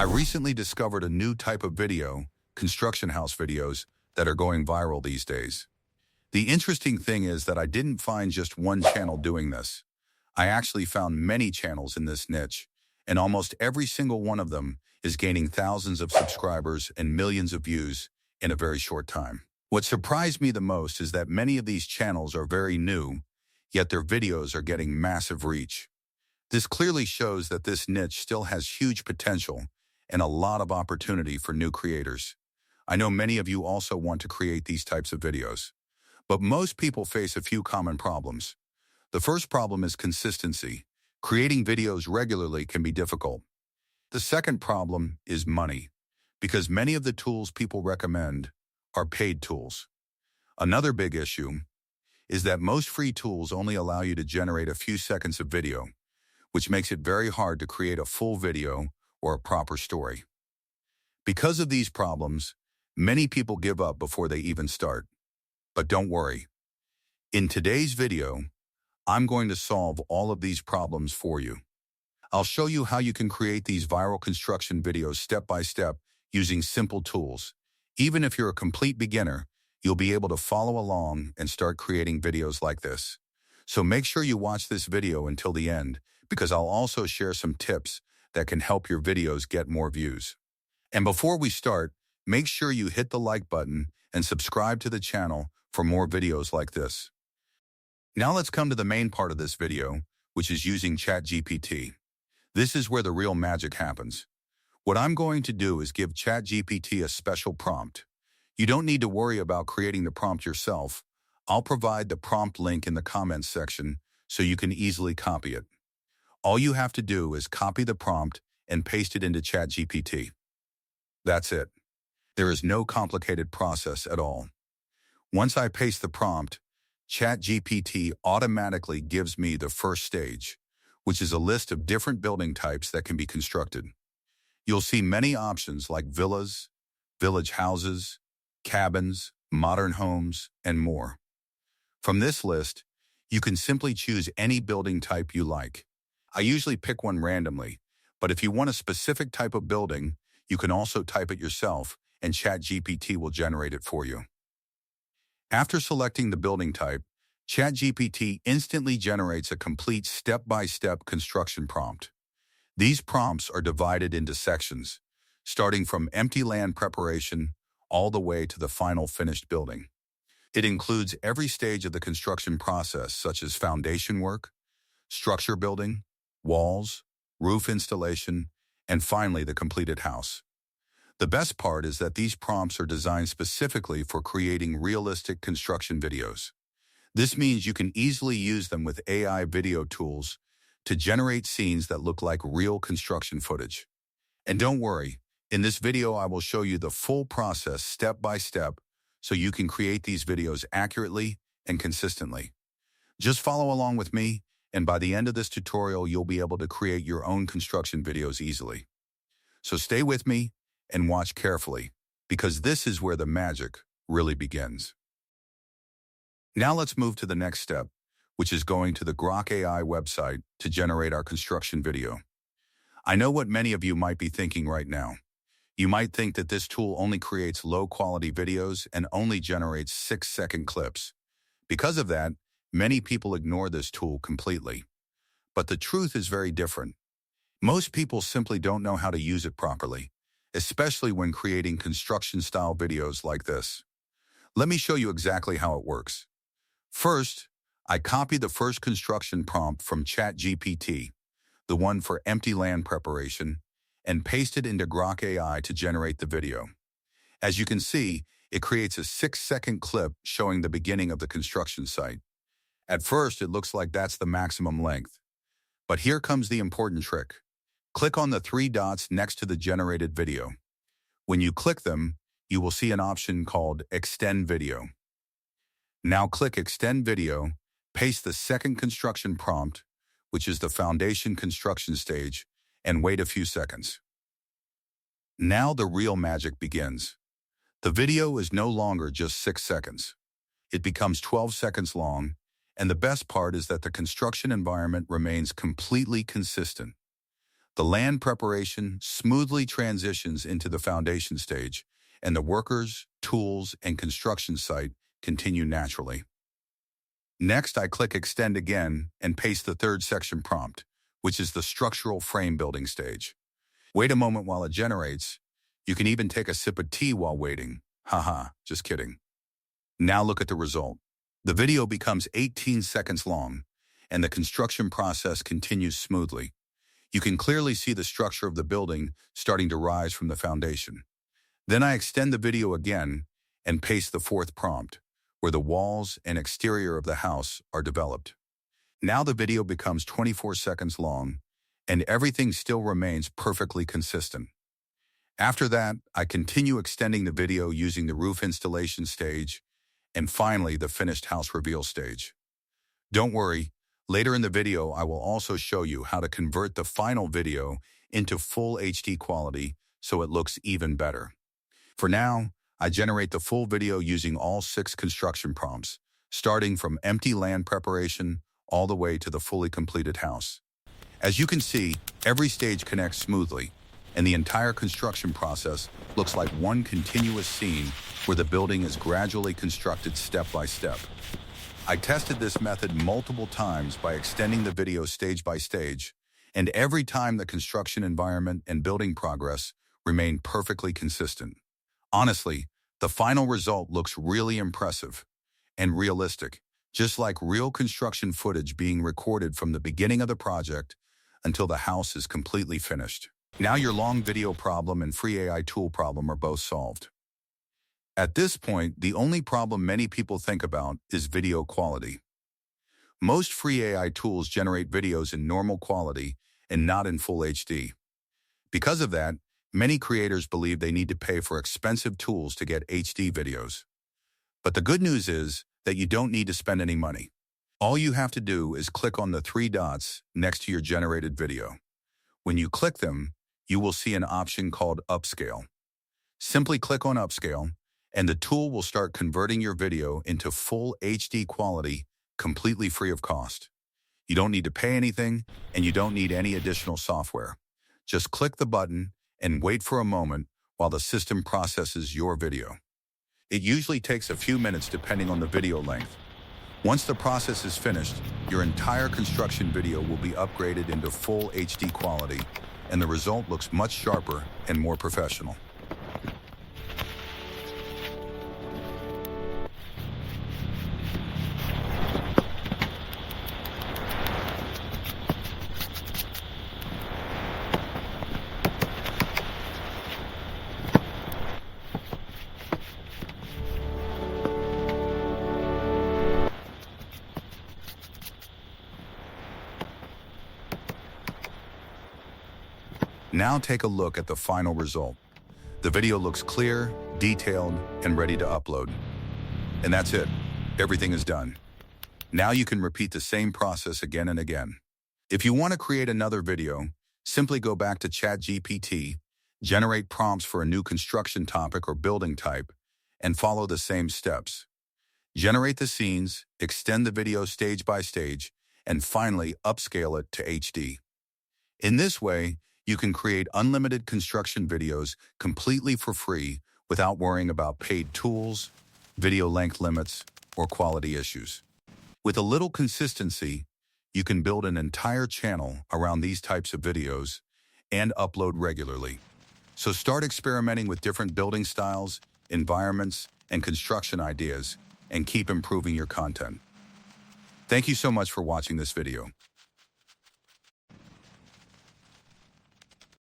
I recently discovered a new type of video, construction house videos, that are going viral these days. The interesting thing is that I didn't find just one channel doing this. I actually found many channels in this niche, and almost every single one of them is gaining thousands of subscribers and millions of views in a very short time. What surprised me the most is that many of these channels are very new, yet their videos are getting massive reach. This clearly shows that this niche still has huge potential and a lot of opportunity for new creators. I know many of you also want to create these types of videos, but most people face a few common problems. The first problem is consistency. Creating videos regularly can be difficult. The second problem is money, because many of the tools people recommend are paid tools. Another big issue is that most free tools only allow you to generate a few seconds of video, which makes it very hard to create a full video or a proper story. Because of these problems, many people give up before they even start. But don't worry. In today's video, I'm going to solve all of these problems for you. I'll show you how you can create these viral construction videos step by step using simple tools. Even if you're a complete beginner, you'll be able to follow along and start creating videos like this. So make sure you watch this video until the end, because I'll also share some tips that can help your videos get more views. And before we start, make sure you hit the like button and subscribe to the channel for more videos like this. Now let's come to the main part of this video, which is using ChatGPT. This is where the real magic happens. What I'm going to do is give ChatGPT a special prompt. You don't need to worry about creating the prompt yourself. I'll provide the prompt link in the comments section so you can easily copy it. All you have to do is copy the prompt and paste it into ChatGPT. That's it. There is no complicated process at all. Once I paste the prompt, ChatGPT automatically gives me the first stage, which is a list of different building types that can be constructed. You'll see many options like villas, village houses, cabins, modern homes, and more. From this list, you can simply choose any building type you like. I usually pick one randomly, but if you want a specific type of building, you can also type it yourself and ChatGPT will generate it for you. After selecting the building type, ChatGPT instantly generates a complete step-by-step construction prompt. These prompts are divided into sections, starting from empty land preparation all the way to the final finished building. It includes every stage of the construction process, such as foundation work, structure building, walls, roof installation, and finally the completed house. The best part is that these prompts are designed specifically for creating realistic construction videos. This means you can easily use them with AI video tools to generate scenes that look like real construction footage. And don't worry, in this video I will show you the full process step by step so you can create these videos accurately and consistently. Just follow along with me, and by the end of this tutorial you'll be able to create your own construction videos easily. So stay with me and watch carefully, because this is where the magic really begins. Now let's move to the next step, which is going to the Grok AI website to generate our construction video. I know what many of you might be thinking right now. You might think that this tool only creates low-quality videos and only generates 6-second clips. Because of that, many people ignore this tool completely. But the truth is very different. Most people simply don't know how to use it properly, especially when creating construction-style videos like this. Let me show you exactly how it works. First, I copy the first construction prompt from ChatGPT, the one for empty land preparation, and paste it into Grok AI to generate the video. As you can see, it creates a 6-second clip showing the beginning of the construction site. At first, it looks like that's the maximum length. But here comes the important trick. Click on the 3 dots next to the generated video. When you click them, you will see an option called Extend Video. Now click Extend Video, paste the second construction prompt, which is the foundation construction stage, and wait a few seconds. Now the real magic begins. The video is no longer just 6 seconds. It becomes 12 seconds long, and the best part is that the construction environment remains completely consistent. The land preparation smoothly transitions into the foundation stage, and the workers, tools, and construction site continue naturally. Next, I click Extend again and paste the third section prompt, which is the structural frame building stage. Wait a moment while it generates. You can even take a sip of tea while waiting. Haha, just kidding. Now look at the result. The video becomes 18 seconds long, and the construction process continues smoothly. You can clearly see the structure of the building starting to rise from the foundation. Then I extend the video again and paste the fourth prompt, where the walls and exterior of the house are developed. Now the video becomes 24 seconds long, and everything still remains perfectly consistent. After that, I continue extending the video using the roof installation stage, and finally the finished house reveal stage. Don't worry, later in the video I will also show you how to convert the final video into full HD quality so it looks even better. For now, I generate the full video using all 6 construction prompts, starting from empty land preparation all the way to the fully completed house. As you can see, every stage connects smoothly, and the entire construction process looks like one continuous scene where the building is gradually constructed step by step. I tested this method multiple times by extending the video stage by stage, and every time the construction environment and building progress remained perfectly consistent. Honestly, the final result looks really impressive and realistic, just like real construction footage being recorded from the beginning of the project until the house is completely finished. Now your long video problem and free AI tool problem are both solved. At this point, the only problem many people think about is video quality. Most free AI tools generate videos in normal quality and not in full HD. Because of that, many creators believe they need to pay for expensive tools to get HD videos. But the good news is that you don't need to spend any money. All you have to do is click on the 3 dots next to your generated video. When you click them, you will see an option called Upscale. Simply click on Upscale, and the tool will start converting your video into full HD quality completely free of cost. You don't need to pay anything, and you don't need any additional software. Just click the button and wait for a moment while the system processes your video. It usually takes a few minutes depending on the video length. Once the process is finished, your entire construction video will be upgraded into full HD quality, and the result looks much sharper and more professional. Now take a look at the final result. The video looks clear, detailed, and ready to upload. And that's it. Everything is done. Now you can repeat the same process again and again. If you want to create another video, simply go back to ChatGPT, generate prompts for a new construction topic or building type, and follow the same steps. Generate the scenes, extend the video stage by stage, and finally upscale it to HD. In this way, you can create unlimited construction videos completely for free without worrying about paid tools, video length limits, or quality issues. With a little consistency, you can build an entire channel around these types of videos and upload regularly. So start experimenting with different building styles, environments, and construction ideas, and keep improving your content. Thank you so much for watching this video.